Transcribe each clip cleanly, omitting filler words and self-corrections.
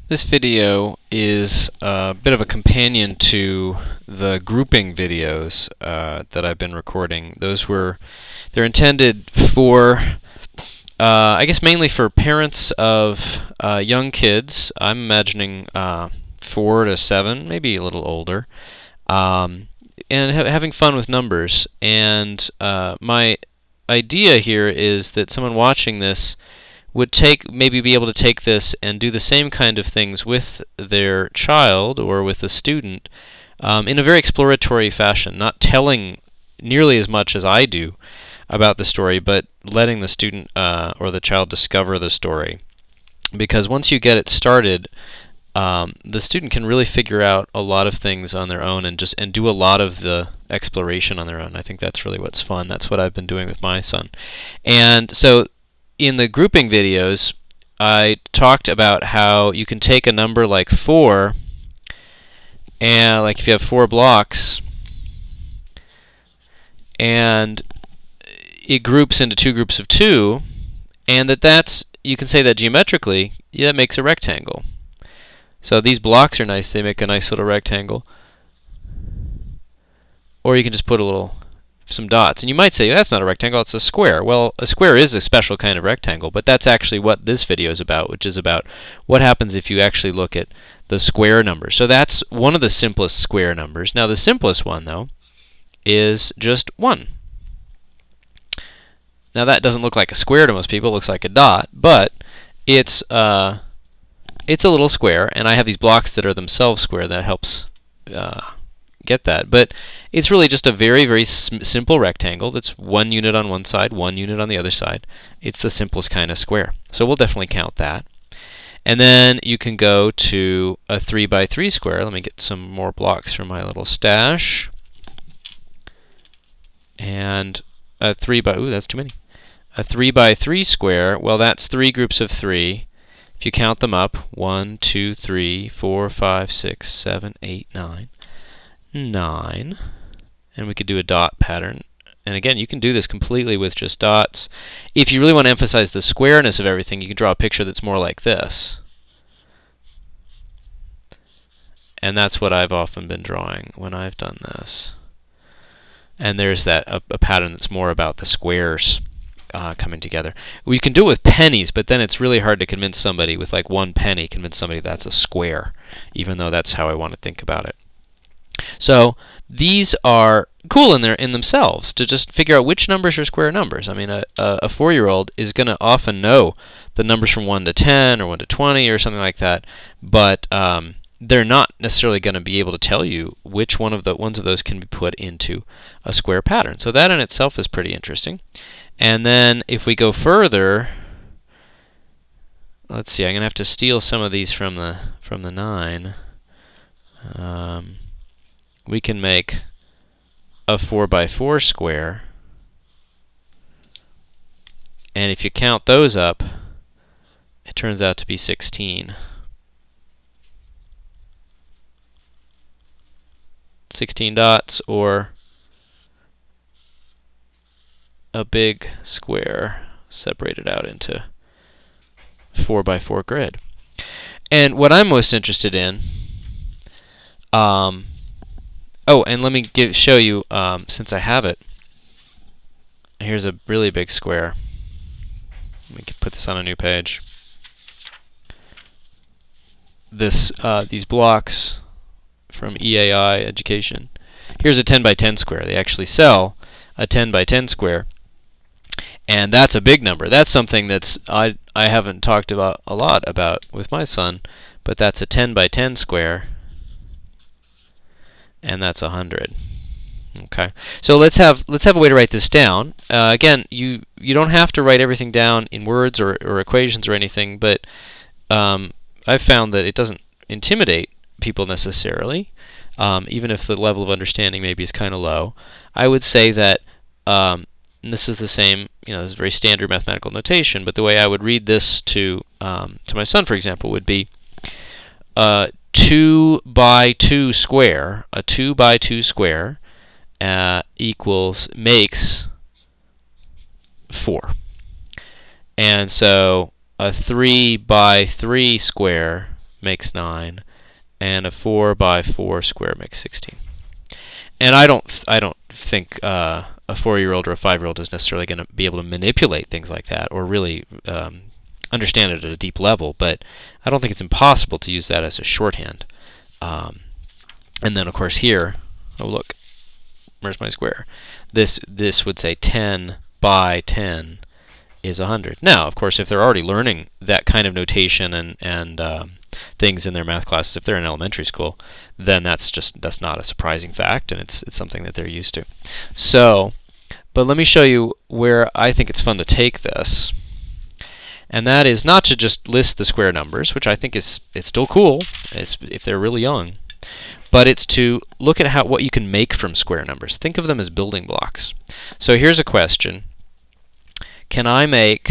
This video is a bit of a companion to the grouping videos that I've been recording. They're intended for, I guess mainly for parents of young kids. I'm imagining 4 to 7, maybe a little older, and having fun with numbers. And my idea here is that someone watching this would maybe be able to take this and do the same kind of things with their child or with a student in a very exploratory fashion, not telling nearly as much as I do about the story, but letting the student or the child discover the story. Because once you get it started, the student can really figure out a lot of things on their own and do a lot of the exploration on their own. I think that's really what's fun. That's what I've been doing with my son. And so in the grouping videos, I talked about how you can take a number like 4, and like if you have 4 blocks, and it groups into 2 groups of 2, and you can say that geometrically, that makes a rectangle. So these blocks are nice; they make a nice little rectangle. Or you can just put some dots. And you might say, that's not a rectangle, it's a square. Well, a square is a special kind of rectangle, but that's actually what this video is about, which is about what happens if you actually look at the square numbers. So that's one of the simplest square numbers. Now the simplest one, though, is just 1. Now that doesn't look like a square to most people, it looks like a dot, but it's a little square, and I have these blocks that are themselves square. That helps get that. But it's really just a very, very simple rectangle that's 1 unit on one side, 1 unit on the other side. It's the simplest kind of square. So we'll definitely count that. And then you can go to a 3 by 3 square. Let me get some more blocks from my little stash. And a 3 by, that's too many. A 3 by 3 square, well, that's 3 groups of 3. If you count them up, 1, 2, 3, 4, 5, 6, 7, 8, 9. 9. And we could do a dot pattern. And again, you can do this completely with just dots. If you really want to emphasize the squareness of everything, you can draw a picture that's more like this. And that's what I've often been drawing when I've done this. And there's a pattern that's more about the squares coming together. We can do it with pennies, but then it's really hard to convince somebody with like 1 penny, convince somebody that's a square, even though that's how I want to think about it. So these are cool in themselves, to just figure out which numbers are square numbers. I mean, a 4-year-old is going to often know the numbers from 1 to 10 or 1 to 20 or something like that, but they're not necessarily going to be able to tell you which ones of those can be put into a square pattern. So that in itself is pretty interesting. And then if we go further, let's see, I'm going to have to steal some of these from the 9. We can make a 4 by 4 square, and if you count those up, it turns out to be 16. 16 dots, or a big square separated out into 4 by 4 grid. And what I'm most interested in, and let me show you, since I have it, here's a really big square. Let me put this on a new page. These blocks from EAI Education. Here's a 10 by 10 square. They actually sell a 10 by 10 square, and that's a big number. That's something that's I haven't talked about a lot about with my son, but that's a 10 by 10 square, and that's 100. Okay, so let's have a way to write this down. Again, you don't have to write everything down in words or equations or anything, but I've found that it doesn't intimidate people necessarily, even if the level of understanding maybe is kind of low. I would say that this is the same, this is very standard mathematical notation, but the way I would read this to my son, for example, would be 2 by 2 square. A 2 by 2 square makes 4. And so a 3 by 3 square makes 9, and a 4 by 4 square makes 16. And I don't think a 4-year-old or a 5-year-old is necessarily going to be able to manipulate things like that or really understand it at a deep level, but I don't think it's impossible to use that as a shorthand. And then, of course, here, oh look, where's my square? This would say 10 by 10 is 100. Now, of course, if they're already learning that kind of notation and things in their math classes, if they're in elementary school, then that's not a surprising fact, and it's something that they're used to. So, but let me show you where I think it's fun to take this, and that is not to just list the square numbers, which I think it's still cool if they're really young, but it's to look at what you can make from square numbers. Think of them as building blocks. So here's a question. Can I make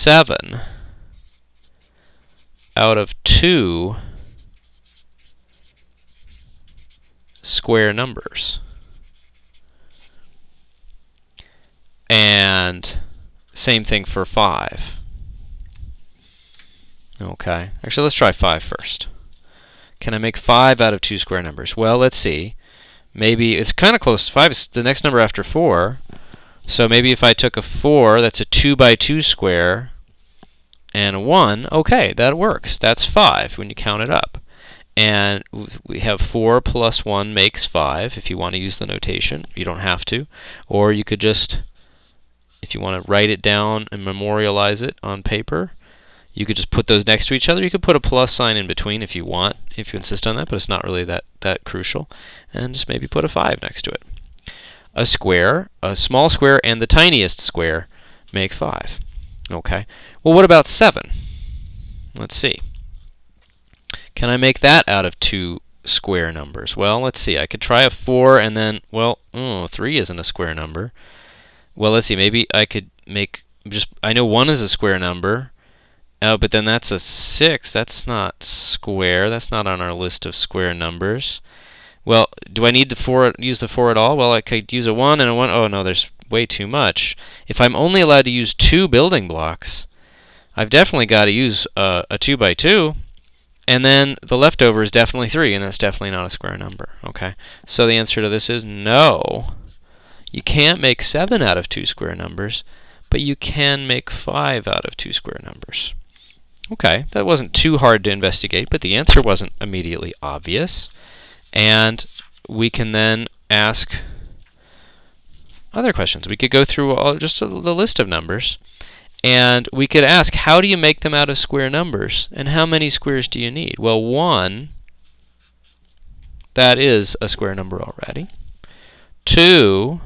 7 out of 2 square numbers? And same thing for 5. Okay. Actually, let's try 5 first. Can I make 5 out of 2 square numbers? Well, let's see. Maybe it's kind of close. 5 is the next number after 4. So maybe if I took a 4, that's a 2 by 2 square, and a 1, okay, that works. That's 5 when you count it up. And we have 4 plus 1 makes 5, if you want to use the notation. You don't have to. Or you could just, if you want to write it down and memorialize it on paper, you could just put those next to each other. You could put a plus sign in between if you want, if you insist on that, but it's not really that crucial. And just maybe put a 5 next to it. A square, a small square, and the tiniest square make 5. Okay. Well, what about 7? Let's see. Can I make that out of 2 square numbers? Well, let's see. I could try a 4 and then, well, 3 isn't a square number. Well, let's see. Maybe I could make I know 1 is a square number. Oh, but then that's a 6. That's not square. That's not on our list of square numbers. Well, do I need use the 4 at all? Well, I could use a 1 and a 1. Oh, no, there's way too much. If I'm only allowed to use 2 building blocks, I've definitely got to use a 2 by 2. And then the leftover is definitely 3, and that's definitely not a square number. Okay, so the answer to this is no. You can't make 7 out of 2 square numbers, but you can make 5 out of 2 square numbers. Okay, that wasn't too hard to investigate, but the answer wasn't immediately obvious. And we can then ask other questions. We could go through just the list of numbers, and we could ask, how do you make them out of square numbers? And how many squares do you need? Well, 1, that is a square number already. 2,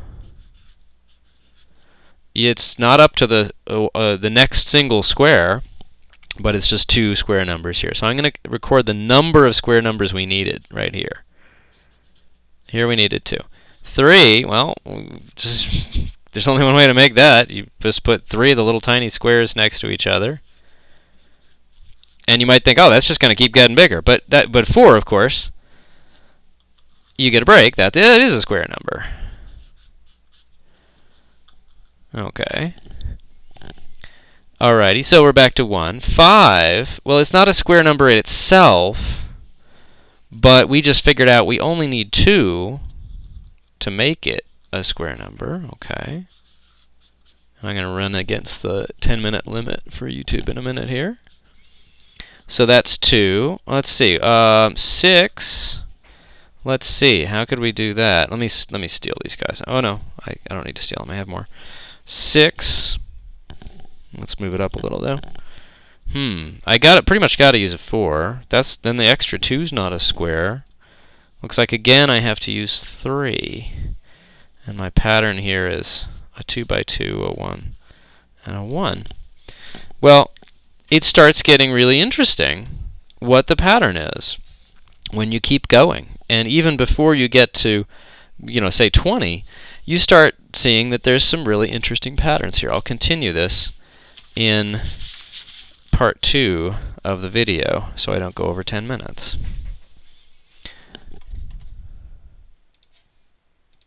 it's not up to the next single square, but it's just 2 square numbers here. So I'm going to record the number of square numbers we needed right here. Here we needed 2. 3, well, there's only one way to make that. You just put 3 of the little tiny squares next to each other. And you might think, oh, that's just going to keep getting bigger. But 4, of course, you get a break. That is a square number. Okay. Alrighty, so we're back to 1. 5, well, it's not a square number in itself, but we just figured out we only need 2 to make it a square number. Okay. I'm going to run against the 10-minute limit for YouTube in a minute here. So that's 2. Let's see. 6. Let's see. How could we do that? Let me steal these guys. Oh no, I don't need to steal them. I have more. 6. Let's move it up a little though. I pretty much got to use a 4. Then the extra 2's not a square. Looks like again I have to use 3. And my pattern here is a 2 by 2, a 1, and a 1. Well, it starts getting really interesting what the pattern is when you keep going. And even before you get to, say 20, you start seeing that there's some really interesting patterns here. I'll continue this in part 2 of the video so I don't go over 10 minutes.